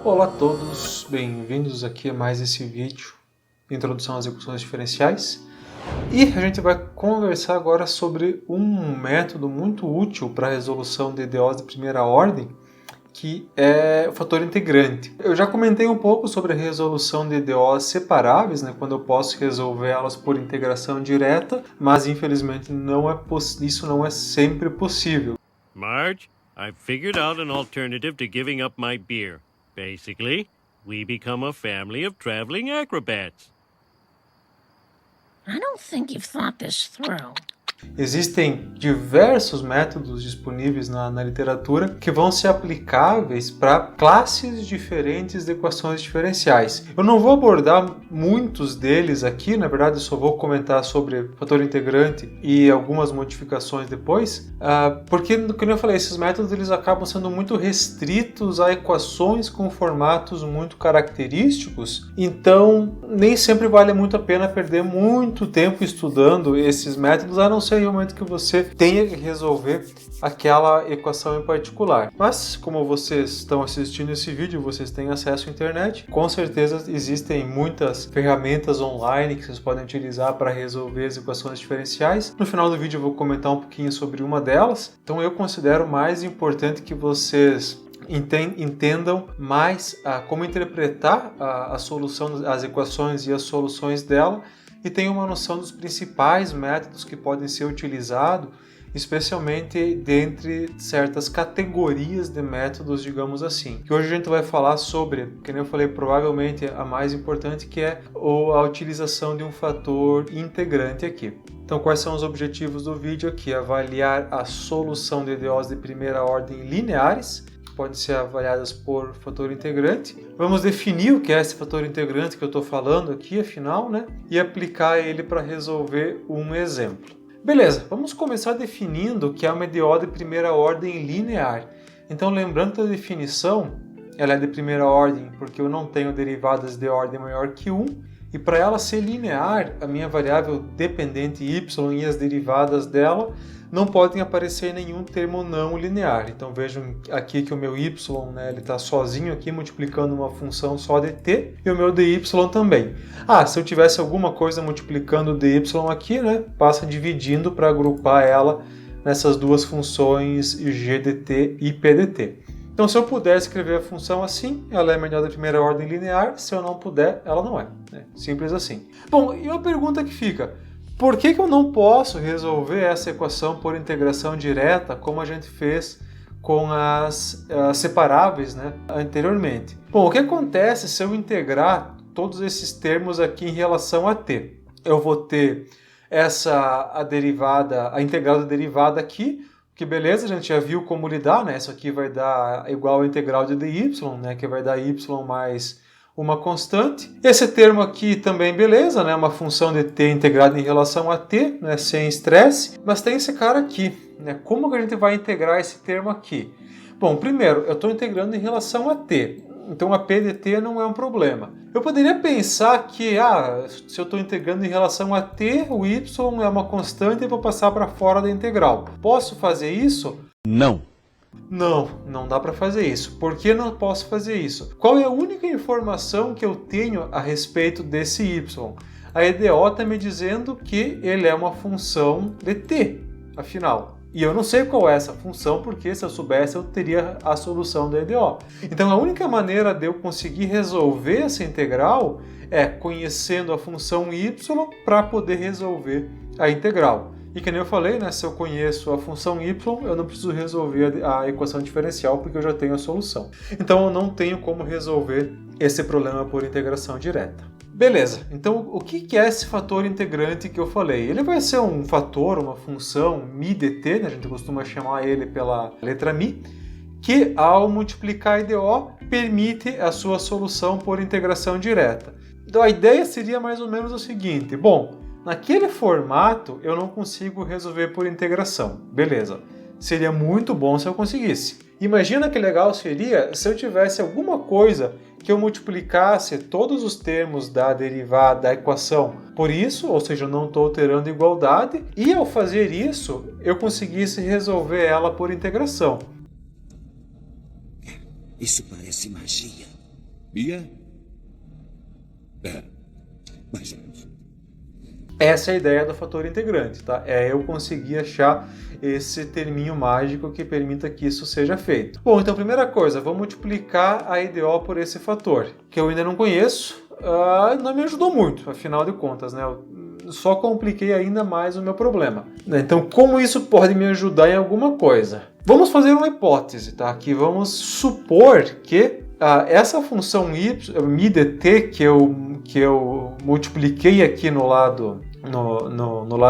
Olá a todos, bem-vindos aqui a mais esse vídeo de introdução às equações diferenciais. E a gente vai conversar agora sobre um método muito útil para a resolução de EDOs de primeira ordem, que é o fator integrante. Eu já comentei um pouco sobre a resolução de EDOs separáveis, quando eu posso resolver elas por integração direta, mas infelizmente isso não é sempre possível. Marge, I've figured out an alternative to giving up my beer. Basically, we become a family of traveling acrobats. I don't think you've thought this through. Existem diversos métodos disponíveis na literatura que vão ser aplicáveis para classes diferentes de equações diferenciais. Eu não vou abordar muitos deles aqui, na verdade eu só vou comentar sobre fator integrante e algumas modificações depois, porque, como eu falei, esses métodos eles acabam sendo muito restritos a equações com formatos muito característicos, então nem sempre vale muito a pena perder muito tempo estudando esses métodos, a não ser realmente que você tenha que resolver aquela equação em particular. Mas, como vocês estão assistindo esse vídeo, vocês têm acesso à internet, com certeza existem muitas ferramentas online que vocês podem utilizar para resolver as equações diferenciais. No final do vídeo eu vou comentar um pouquinho sobre uma delas. Então eu considero mais importante que vocês entendam mais como interpretar a solução das equações e as soluções dela, e tenham uma noção dos principais métodos que podem ser utilizados, especialmente dentre certas categorias de métodos, digamos assim. Que hoje a gente vai falar sobre, como eu falei, provavelmente a mais importante, que é a utilização de um fator integrante aqui. Então, quais são os objetivos do vídeo aqui? Avaliar a solução de EDOs de primeira ordem lineares, podem ser avaliadas por fator integrante. Vamos definir o que é esse fator integrante que eu estou falando aqui, afinal, e aplicar ele para resolver um exemplo. Beleza, vamos começar definindo o que é uma EDO de primeira ordem linear. Então, lembrando que a definição ela é de primeira ordem porque eu não tenho derivadas de ordem maior que 1, e para ela ser linear, a minha variável dependente y e as derivadas dela não podem aparecer nenhum termo não linear. Então vejam aqui que o meu y ele está sozinho aqui multiplicando uma função só de t, e o meu dy também. Se eu tivesse alguma coisa multiplicando o dy aqui, passa dividindo para agrupar ela nessas duas funções g dt e p dt. Então, se eu puder escrever a função assim, ela é melhor da primeira ordem linear. Se eu não puder, ela não é. Simples assim. Bom, e uma pergunta que fica: por que eu não posso resolver essa equação por integração direta, como a gente fez com as separáveis anteriormente? Bom, o que acontece se eu integrar todos esses termos aqui em relação a t? Eu vou ter a integral da derivada aqui, que beleza, a gente já viu como lidar, Isso aqui vai dar igual a integral de dy, que vai dar y mais uma constante. Esse termo aqui também beleza, uma função de t integrada em relação a t, sem estresse. Mas tem esse cara aqui, Como que a gente vai integrar esse termo aqui? Bom, primeiro, eu estou integrando em relação a t. Então a p de t não é um problema. Eu poderia pensar que, se eu estou integrando em relação a t, o y é uma constante e vou passar para fora da integral. Posso fazer isso? Não. Não dá para fazer isso. Por que não posso fazer isso? Qual é a única informação que eu tenho a respeito desse y? A EDO está me dizendo que ele é uma função de t, afinal. E eu não sei qual é essa função, porque se eu soubesse eu teria a solução da EDO. Então a única maneira de eu conseguir resolver essa integral é conhecendo a função y para poder resolver a integral. E que nem eu falei, se eu conheço a função y, eu não preciso resolver a equação diferencial porque eu já tenho a solução. Então eu não tenho como resolver esse problema por integração direta. Beleza, então o que é esse fator integrante que eu falei? Ele vai ser um fator, uma função μ dt, a gente costuma chamar ele pela letra μ, que ao multiplicar a EDO permite a sua solução por integração direta. Então a ideia seria mais ou menos o seguinte: bom, naquele formato eu não consigo resolver por integração, beleza. Seria muito bom se eu conseguisse. Imagina que legal seria se eu tivesse alguma coisa que eu multiplicasse todos os termos da derivada da equação por isso, ou seja, eu não estou alterando a igualdade, e ao fazer isso eu conseguisse resolver ela por integração. Isso parece magia. E mais ou menos. Essa é a ideia do fator integrante, tá? É eu conseguir achar esse terminho mágico que permita que isso seja feito. Bom, então primeira coisa, vou multiplicar a IDO por esse fator, que eu ainda não conheço, não me ajudou muito, afinal de contas, né? Eu só compliquei ainda mais o meu problema. Então, como isso pode me ajudar em alguma coisa? Vamos fazer uma hipótese, tá? Aqui vamos supor que essa função mi_dt que eu multipliquei aqui no lado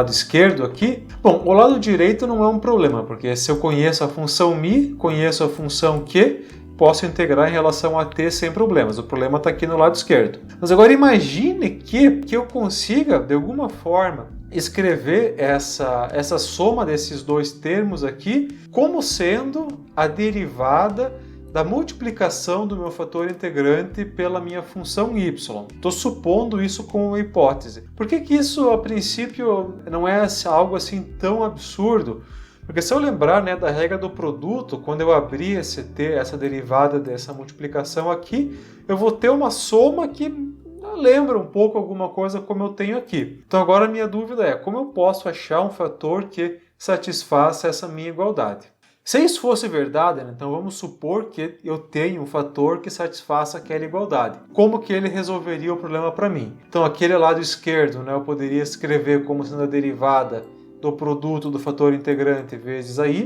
esquerdo aqui, bom, o lado direito não é um problema, porque se eu conheço a função mi, conheço a função q, posso integrar em relação a t sem problemas. O problema está aqui no lado esquerdo. Mas agora imagine que eu consiga, de alguma forma, escrever essa soma desses dois termos aqui como sendo a derivada da multiplicação do meu fator integrante pela minha função y. Estou supondo isso como uma hipótese. Por que isso, a princípio, não é algo assim tão absurdo? Porque se eu lembrar, né, da regra do produto, quando eu abrir essa derivada dessa multiplicação aqui, eu vou ter uma soma que lembra um pouco alguma coisa como eu tenho aqui. Então agora a minha dúvida é, como eu posso achar um fator que satisfaça essa minha igualdade? Se isso fosse verdade, né, então vamos supor que eu tenho um fator que satisfaça aquela igualdade. Como que ele resolveria o problema para mim? Então aquele lado esquerdo, né, eu poderia escrever como sendo a derivada do produto do fator integrante vezes a y.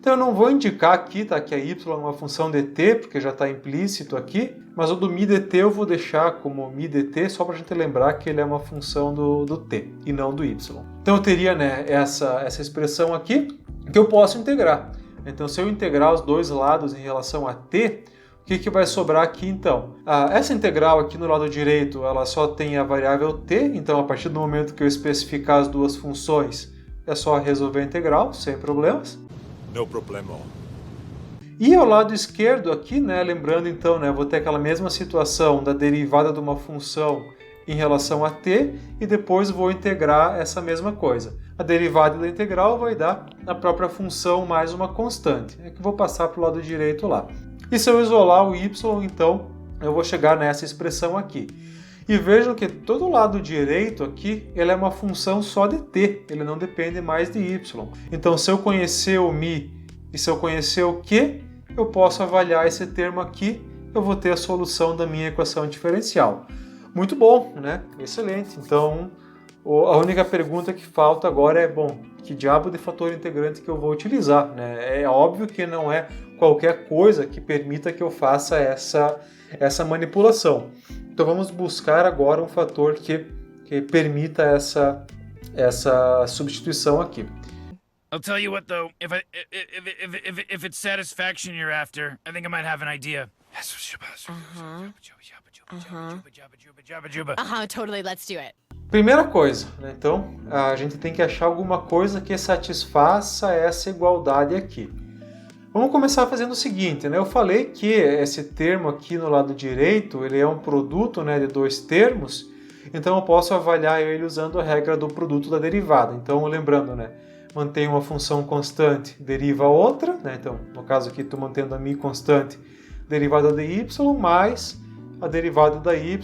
Então eu não vou indicar aqui, tá, que a y é uma função dt, porque já está implícito aqui, mas o do mi_dt eu vou deixar como mi_dt só para a gente lembrar que ele é uma função do t e não do y. Então eu teria, né, essa expressão aqui que eu posso integrar. Então se eu integrar os dois lados em relação a t, o que vai sobrar aqui então? Essa integral aqui no lado direito, ela só tem a variável t, então a partir do momento que eu especificar as duas funções, é só resolver a integral, sem problemas. No problema. E ao lado esquerdo aqui, né, lembrando então, né, vou ter aquela mesma situação da derivada de uma função em relação a t, e depois vou integrar essa mesma coisa. A derivada da integral vai dar a própria função mais uma constante, é que eu vou passar para o lado direito lá. E se eu isolar o y, então, eu vou chegar nessa expressão aqui. E vejam que todo o lado direito aqui, ele é uma função só de t, ele não depende mais de y. Então, se eu conhecer o mi e se eu conhecer o q, eu posso avaliar esse termo aqui, eu vou ter a solução da minha equação diferencial. Muito bom, né? Excelente. Então, a única pergunta que falta agora é, bom, que diabo de fator integrante que eu vou utilizar, né? É óbvio que não é qualquer coisa que permita que eu faça essa manipulação. Então vamos buscar agora um fator que permita essa substituição aqui. I'll tell you what though, if it's satisfaction you're after, I think I might have an idea. Totally, let's do it. Primeira coisa, né? Então a gente tem que achar alguma coisa que satisfaça essa igualdade aqui. Vamos começar fazendo o seguinte, né? Eu falei que esse termo aqui no lado direito, ele é um produto, né, de dois termos, então eu posso avaliar ele usando a regra do produto da derivada. Então, lembrando, né, mantenho uma função constante, deriva a outra, né? Então, no caso aqui, estou mantendo a mi constante, derivada de y, mais a derivada da y,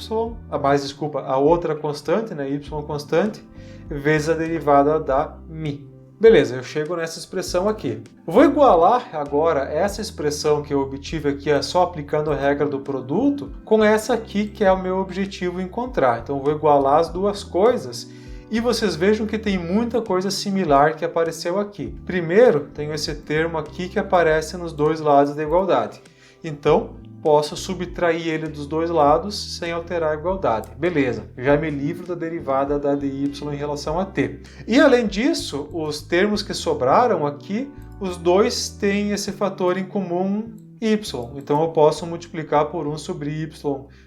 a outra constante, né, y constante, vezes a derivada da mi. Beleza, eu chego nessa expressão aqui. Vou igualar agora essa expressão que eu obtive aqui só aplicando a regra do produto com essa aqui que é o meu objetivo encontrar. Então vou igualar as duas coisas e vocês vejam que tem muita coisa similar que apareceu aqui. Primeiro, tenho esse termo aqui que aparece nos dois lados da igualdade. Então, posso subtrair ele dos dois lados sem alterar a igualdade. Beleza, já me livro da derivada da dy em relação a t. E além disso, os termos que sobraram aqui, os dois têm esse fator em comum y. Então eu posso multiplicar por 1 sobre y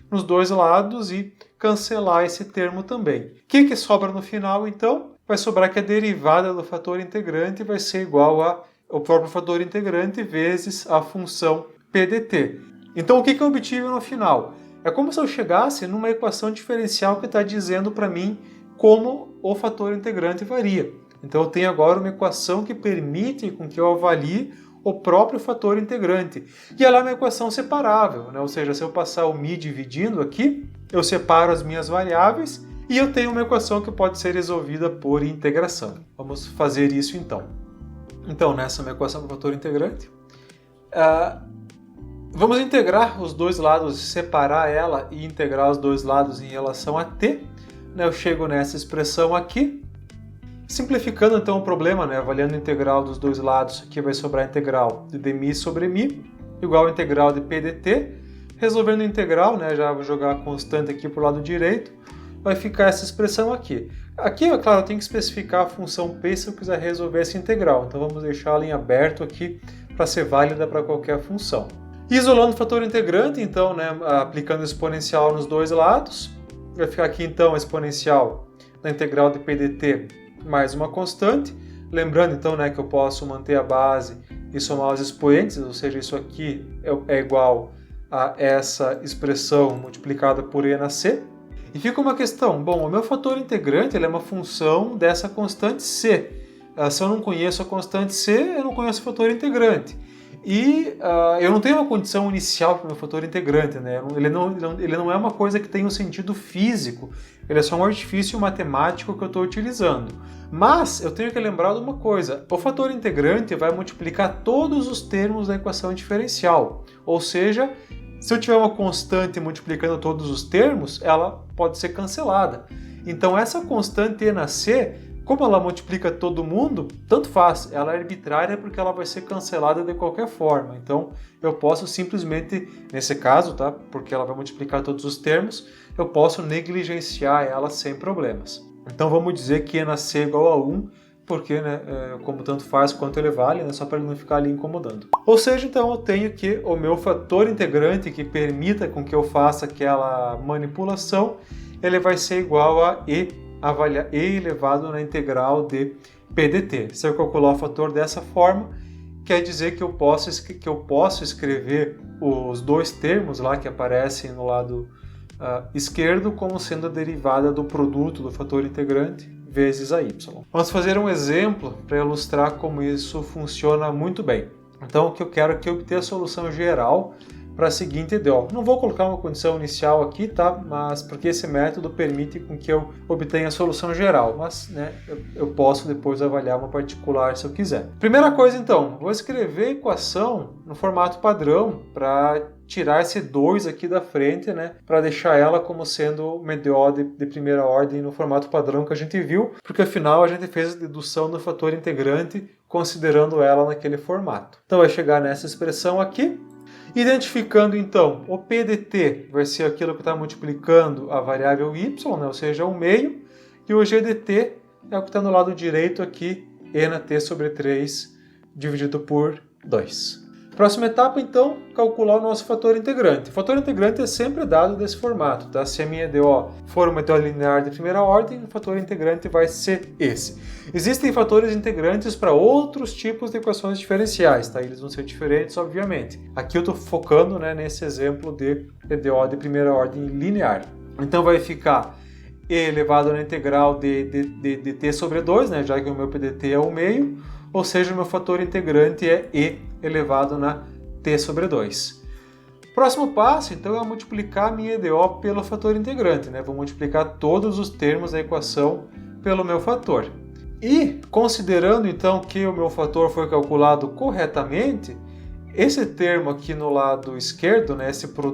nos dois lados e cancelar esse termo também. O que sobra no final, então? Vai sobrar que a derivada do fator integrante vai ser igual ao próprio fator integrante vezes a função pdt. Então, o que eu obtive no final? É como se eu chegasse numa equação diferencial que está dizendo para mim como o fator integrante varia. Então, eu tenho agora uma equação que permite com que eu avalie o próprio fator integrante. E ela é uma equação separável, né? Ou seja, se eu passar o mi dividindo aqui, eu separo as minhas variáveis e eu tenho uma equação que pode ser resolvida por integração. Vamos fazer isso então. Então, nessa é uma equação do fator integrante. Vamos integrar os dois lados, separar ela e integrar os dois lados em relação a t. Eu chego nessa expressão aqui. Simplificando então o problema, avaliando a integral dos dois lados, aqui vai sobrar a integral de dmi sobre mi, igual a integral de p dt. Resolvendo a integral, já vou jogar a constante aqui para o lado direito, vai ficar essa expressão aqui. Aqui, é claro, eu tenho que especificar a função p se eu quiser resolver essa integral, então vamos deixá-la em aberto aqui para ser válida para qualquer função. Isolando o fator integrante, então, aplicando exponencial nos dois lados, vai ficar aqui então a exponencial da integral de p dt mais uma constante. Lembrando então que eu posso manter a base e somar os expoentes, ou seja, isso aqui é igual a essa expressão multiplicada por e na c. E fica uma questão, bom, o meu fator integrante ele é uma função dessa constante c. Se eu não conheço a constante c, eu não conheço o fator integrante. E eu não tenho uma condição inicial para o meu fator integrante, Ele não é uma coisa que tem um sentido físico, ele é só um artifício matemático que eu estou utilizando. Mas eu tenho que lembrar de uma coisa, o fator integrante vai multiplicar todos os termos da equação diferencial, ou seja, se eu tiver uma constante multiplicando todos os termos, ela pode ser cancelada. Então essa constante e na c, como ela multiplica todo mundo, tanto faz, ela é arbitrária porque ela vai ser cancelada de qualquer forma. Então eu posso simplesmente, nesse caso, porque ela vai multiplicar todos os termos, eu posso negligenciar ela sem problemas. Então vamos dizer que e na c é igual a 1, porque, como tanto faz quanto ele vale, só para ele não ficar ali incomodando. Ou seja, então eu tenho que o meu fator integrante que permita com que eu faça aquela manipulação, ele vai ser igual a e elevado na integral de p dt. Se eu calcular o fator dessa forma, quer dizer que eu posso escrever os dois termos lá que aparecem no lado esquerdo como sendo a derivada do produto do fator integrante vezes a y. Vamos fazer um exemplo para ilustrar como isso funciona muito bem. Então, o que eu quero é obter a solução geral para a seguinte EDO. Não vou colocar uma condição inicial aqui, mas porque esse método permite com que eu obtenha a solução geral, mas eu posso depois avaliar uma particular se eu quiser. Primeira coisa então, vou escrever a equação no formato padrão para tirar esse 2 aqui da frente, para deixar ela como sendo uma EDO de primeira ordem no formato padrão que a gente viu, porque afinal a gente fez a dedução do fator integrante considerando ela naquele formato. Então vai chegar nessa expressão aqui. Identificando então o p dt vai ser aquilo que está multiplicando a variável y, ou seja, o meio, e o g dt é o que está no lado direito aqui, e na t sobre 3 dividido por 2. Próxima etapa então, calcular o nosso fator integrante. O fator integrante é sempre dado desse formato, Se a minha EDO for uma EDO linear de primeira ordem, o fator integrante vai ser esse. Existem fatores integrantes para outros tipos de equações diferenciais, Eles vão ser diferentes, obviamente. Aqui eu estou focando nesse exemplo de EDO de primeira ordem linear. Então vai ficar e elevado na integral de t sobre 2, já que o meu PDT é o meio, ou seja, o meu fator integrante é e elevado na t sobre 2. Próximo passo, então, é multiplicar a minha EDO pelo fator integrante. Vou multiplicar todos os termos da equação pelo meu fator. E, considerando, então, que o meu fator foi calculado corretamente, esse termo aqui no lado esquerdo,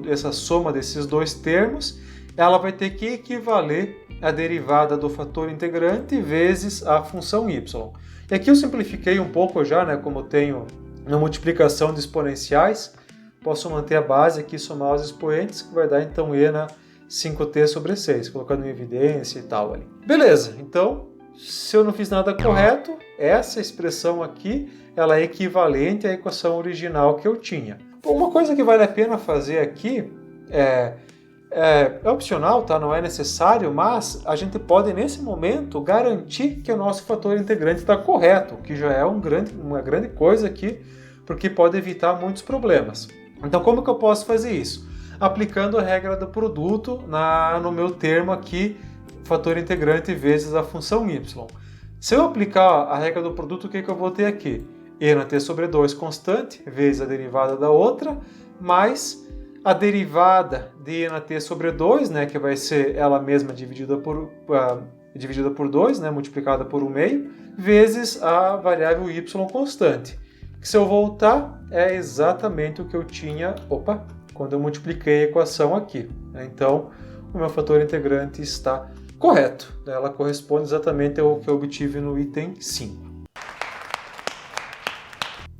essa soma desses dois termos, ela vai ter que equivaler à derivada do fator integrante vezes a função y. E aqui eu simplifiquei um pouco já, como eu tenho na multiplicação de exponenciais, posso manter a base aqui e somar os expoentes, que vai dar então e na 5t sobre 6, colocando em evidência e tal ali. Beleza, então, se eu não fiz nada correto, essa expressão aqui, ela é equivalente à equação original que eu tinha. Bom, uma coisa que vale a pena fazer aqui é opcional, não é necessário, mas a gente pode, nesse momento, garantir que o nosso fator integrante está correto, que já é uma grande coisa aqui, porque pode evitar muitos problemas. Então, como que eu posso fazer isso? Aplicando a regra do produto no meu termo aqui, fator integrante vezes a função y. Se eu aplicar a regra do produto, o que eu vou ter aqui? e na t sobre 2 constante, vezes a derivada da outra, mais a derivada de e na t sobre 2, né, que vai ser ela mesma dividida por 2, né, multiplicada por 1/2, vezes a variável y constante. Que se eu voltar, é exatamente o que eu tinha quando eu multipliquei a equação aqui. Então, o meu fator integrante está correto. Ela corresponde exatamente ao que eu obtive no item 5.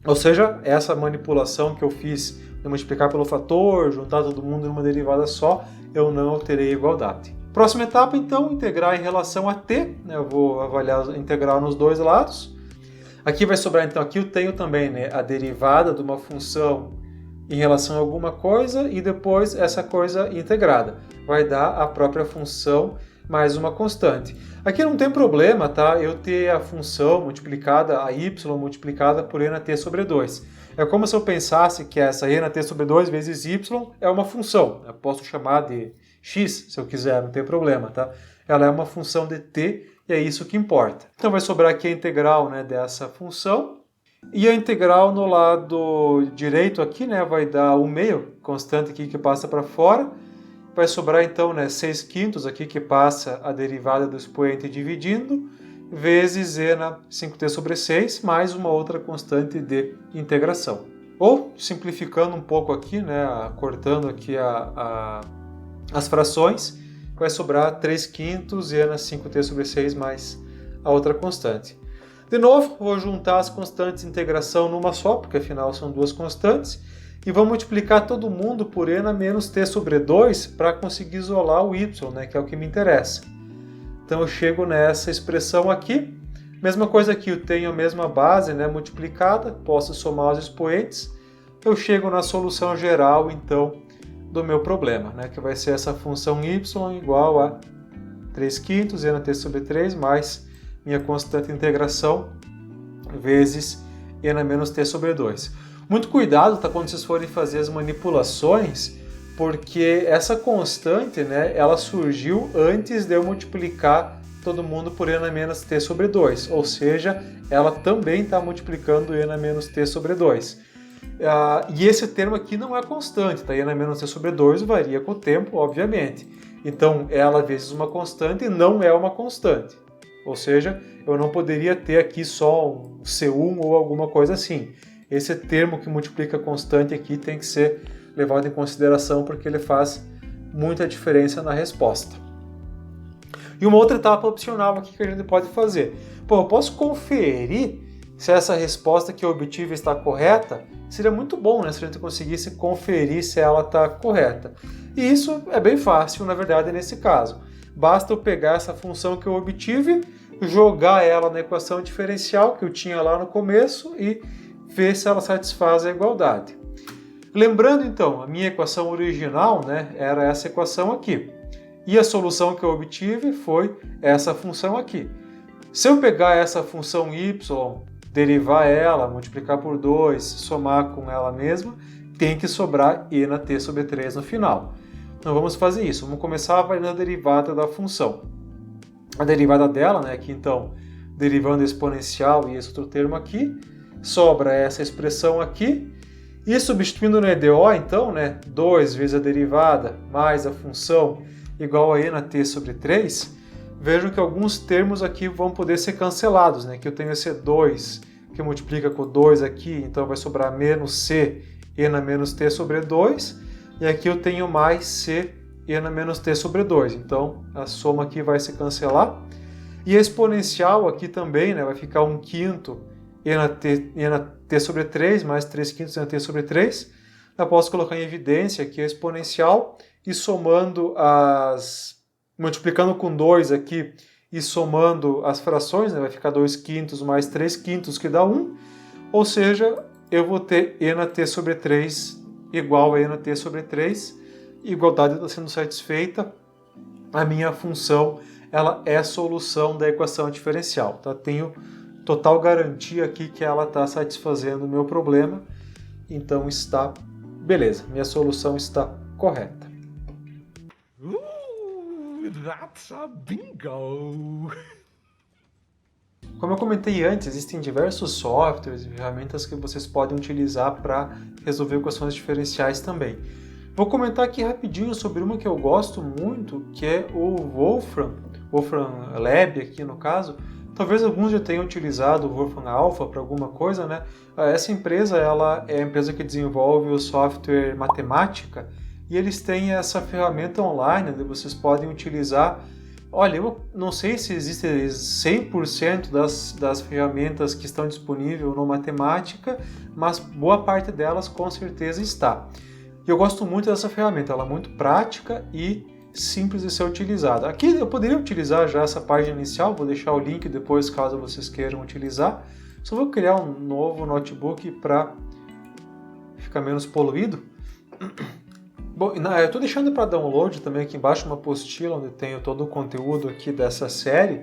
Ou seja, essa manipulação que eu fiz de multiplicar pelo fator, juntar todo mundo numa derivada só, eu não alterei a igualdade. Próxima etapa, então, integrar em relação a t. Eu vou avaliar a integral nos dois lados. Aqui vai sobrar, então, aqui eu tenho também, né, a derivada de uma função em relação a alguma coisa e depois essa coisa integrada. Vai dar a própria função mais uma constante. Aqui não tem problema, tá? Eu ter a função multiplicada, a y multiplicada por e na t sobre 2. É como se eu pensasse que essa e na t sobre 2 vezes y é uma função. Eu posso chamar de x, se eu quiser, não tem problema, tá? Ela é uma função de t e é isso que importa. Então vai sobrar aqui a integral, né, dessa função. E a integral no lado direito aqui, né, vai dar 1/2, constante aqui que passa para fora. Vai sobrar então, né, 6/5 aqui que passa a derivada do expoente dividindo, vezes e na 5t sobre 6, mais uma outra constante de integração. Ou, simplificando um pouco aqui, né, cortando aqui as frações, vai sobrar 3/5 e na 5t sobre 6 mais a outra constante. De novo, vou juntar as constantes de integração numa só, porque afinal são duas constantes, e vou multiplicar todo mundo por e na menos t sobre 2 para conseguir isolar o y, né, que é o que me interessa. Então eu chego nessa expressão aqui. Mesma coisa aqui, eu tenho a mesma base, né, multiplicada, posso somar os expoentes. Eu chego na solução geral, então, do meu problema, né, que vai ser essa função y igual a 3/5 e na t sobre 3 mais minha constante de integração vezes e na menos t sobre 2. Muito cuidado, tá, quando vocês forem fazer as manipulações, porque essa constante, né, ela surgiu antes de eu multiplicar todo mundo por e na menos t sobre 2, ou seja, ela também está multiplicando e na menos t sobre 2. E esse termo aqui não é constante, tá? E na menos t sobre 2 varia com o tempo, obviamente. Então, ela vezes uma constante não é uma constante. Ou seja, eu não poderia ter aqui só um C1 ou alguma coisa assim. Esse termo que multiplica constante aqui tem que ser levado em consideração porque ele faz muita diferença na resposta. E uma outra etapa opcional aqui que a gente pode fazer. Eu posso conferir se essa resposta que eu obtive está correta. Seria muito bom, né, se a gente conseguisse conferir se ela está correta. E isso é bem fácil, na verdade, nesse caso. Basta eu pegar essa função que eu obtive, jogar ela na equação diferencial que eu tinha lá no começo e ver se ela satisfaz a igualdade. Lembrando então, a minha equação original, né, era essa equação aqui. E a solução que eu obtive foi essa função aqui. Se eu pegar essa função y, derivar ela, multiplicar por 2, somar com ela mesma, tem que sobrar e na t sobre 3 no final. Então vamos fazer isso. Vamos começar avaliando a derivada da função. A derivada dela, né, aqui então, derivando a exponencial e esse outro termo aqui, sobra essa expressão aqui. E substituindo no EDO, então, né, 2 vezes a derivada mais a função igual a e na t sobre 3, vejam que alguns termos aqui vão poder ser cancelados, né? Que eu tenho esse 2 que multiplica com 2 aqui, então vai sobrar menos c e na menos t sobre 2, e aqui eu tenho mais c e na menos t sobre 2, então a soma aqui vai se cancelar. E a exponencial aqui também, né, vai ficar 1/5 e na t sobre 3 mais 3/5 e na t sobre 3. Eu posso colocar em evidência aqui a exponencial e somando multiplicando com 2 aqui e somando as frações, né, vai ficar 2/5 mais 3/5 que dá 1, ou seja, eu vou ter e na t sobre 3 igual a e na t sobre 3, igualdade está sendo satisfeita, a minha função ela é a solução da equação diferencial, tá? Tenho total garantia aqui que ela está satisfazendo o meu problema, então está beleza, minha solução está correta. That's a bingo! Como eu comentei antes, existem diversos softwares e ferramentas que vocês podem utilizar para resolver equações diferenciais também. Vou comentar aqui rapidinho sobre uma que eu gosto muito, que é o Wolfram Lab aqui no caso. Talvez alguns já tenham utilizado o Wolfram Alpha para alguma coisa, né? Essa empresa ela é a empresa que desenvolve o software Matemática e eles têm essa ferramenta online onde vocês podem utilizar. Olha, eu não sei se existe 100% das ferramentas que estão disponíveis no Matemática, mas boa parte delas com certeza está. E eu gosto muito dessa ferramenta, ela é muito prática e simples de ser utilizada. Aqui eu poderia utilizar já essa página inicial, vou deixar o link depois caso vocês queiram utilizar. Só vou criar um novo notebook para ficar menos poluído. Bom, eu estou deixando para download também aqui embaixo uma apostila onde tenho todo o conteúdo aqui dessa série.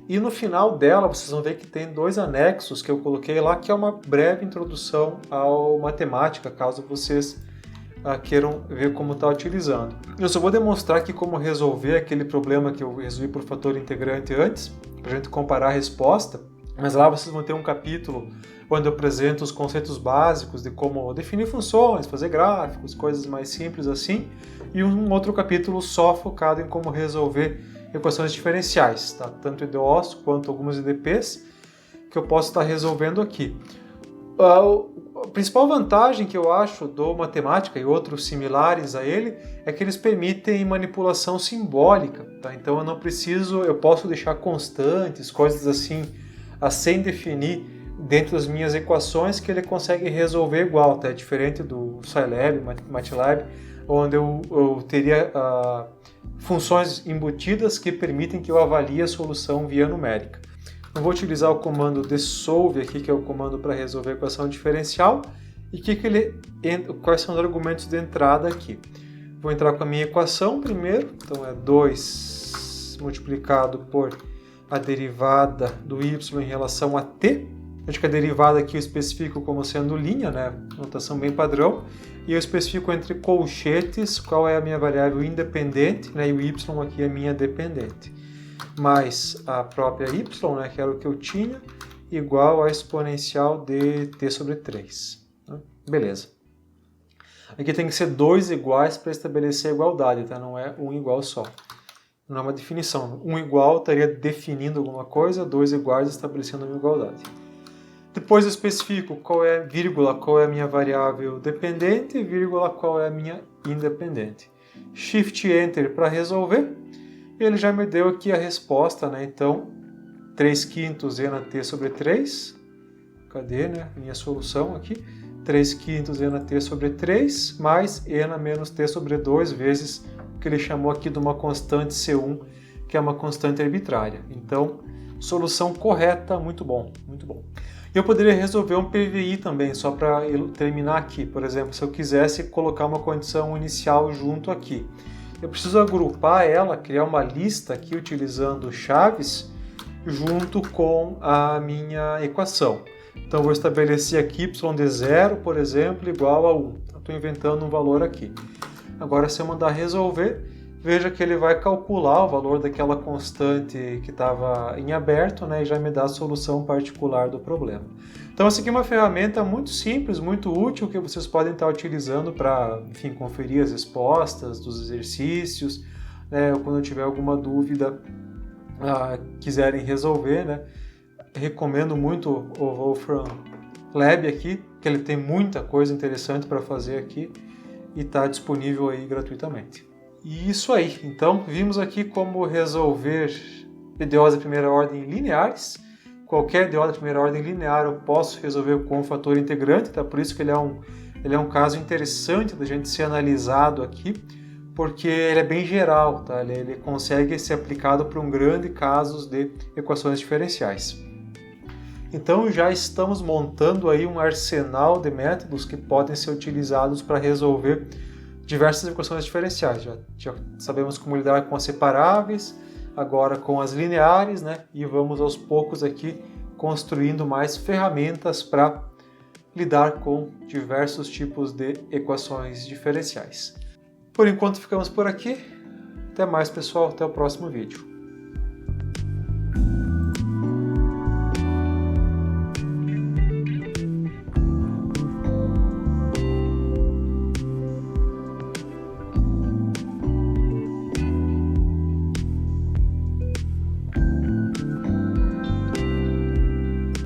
E no final dela vocês vão ver que tem 2 anexos que eu coloquei lá, que é uma breve introdução ao matemática, caso vocês queiram ver como está utilizando. Eu só vou demonstrar aqui como resolver aquele problema que eu resolvi por fator integrante antes, para a gente comparar a resposta, mas lá vocês vão ter um capítulo onde eu apresento os conceitos básicos de como definir funções, fazer gráficos, coisas mais simples assim, e um outro capítulo só focado em como resolver equações diferenciais, tá? Tanto EDOs quanto algumas EDPs que eu posso estar resolvendo aqui. A principal vantagem que eu acho do Matemática e outros similares a ele é que eles permitem manipulação simbólica, tá? Então eu posso deixar constantes, coisas assim, sem definir dentro das minhas equações que ele consegue resolver igual, tá? É diferente do Scilab, MATLAB, onde eu teria funções embutidas que permitem que eu avalie a solução via numérica. Eu vou utilizar o comando desolve aqui, que é o comando para resolver a equação diferencial, e quais são os argumentos de entrada aqui. Vou entrar com a minha equação primeiro, então é 2 multiplicado por a derivada do y em relação a t. Acho que a derivada aqui eu especifico como sendo linha, né? Notação bem padrão. E eu especifico entre colchetes qual é a minha variável independente, né? E o y aqui é a minha dependente. Mais a própria y, né, que era o que eu tinha, igual a exponencial de t sobre 3. Beleza. Aqui tem que ser 2 iguais para estabelecer a igualdade, tá? Não é um igual só. Não é uma definição. Um igual estaria definindo alguma coisa, 2 iguais estabelecendo uma igualdade. Depois eu especifico vírgula, qual é a minha variável dependente, e vírgula, qual é a minha independente. Shift Enter para resolver. Ele já me deu aqui a resposta, né? Então, 3/5 e na t sobre 3. Cadê, né? Minha solução aqui. 3/5 e na t sobre 3, mais e na menos t sobre 2, vezes o que ele chamou aqui de uma constante C1, que é uma constante arbitrária. Então, solução correta, muito bom, muito bom. Eu poderia resolver um PVI também, só para terminar aqui. Por exemplo, se eu quisesse colocar uma condição inicial junto aqui. Eu preciso agrupar ela, criar uma lista aqui utilizando chaves junto com a minha equação. Então eu vou estabelecer aqui y de 0, por exemplo, igual a 1. Estou inventando um valor aqui. Agora se eu mandar resolver, veja que ele vai calcular o valor daquela constante que estava em aberto, né, e já me dá a solução particular do problema. Então essa aqui é uma ferramenta muito simples, muito útil, que vocês podem estar utilizando para, enfim, conferir as respostas dos exercícios, né, ou quando tiver alguma dúvida, quiserem resolver, né. Recomendo muito o Wolfram Lab aqui, que ele tem muita coisa interessante para fazer aqui e está disponível aí gratuitamente. E isso aí, então vimos aqui como resolver EDOs de primeira ordem lineares. Qualquer EDO de primeira ordem linear eu posso resolver com fator integrante, tá? Por isso que ele é um caso interessante da gente ser analisado aqui, porque ele é bem geral, tá? Ele consegue ser aplicado para um grande caso de equações diferenciais. Então já estamos montando aí um arsenal de métodos que podem ser utilizados para resolver diversas equações diferenciais. Já sabemos como lidar com as separáveis, agora com as lineares, né? E vamos aos poucos aqui construindo mais ferramentas para lidar com diversos tipos de equações diferenciais. Por enquanto ficamos por aqui. Até mais, pessoal. Até o próximo vídeo.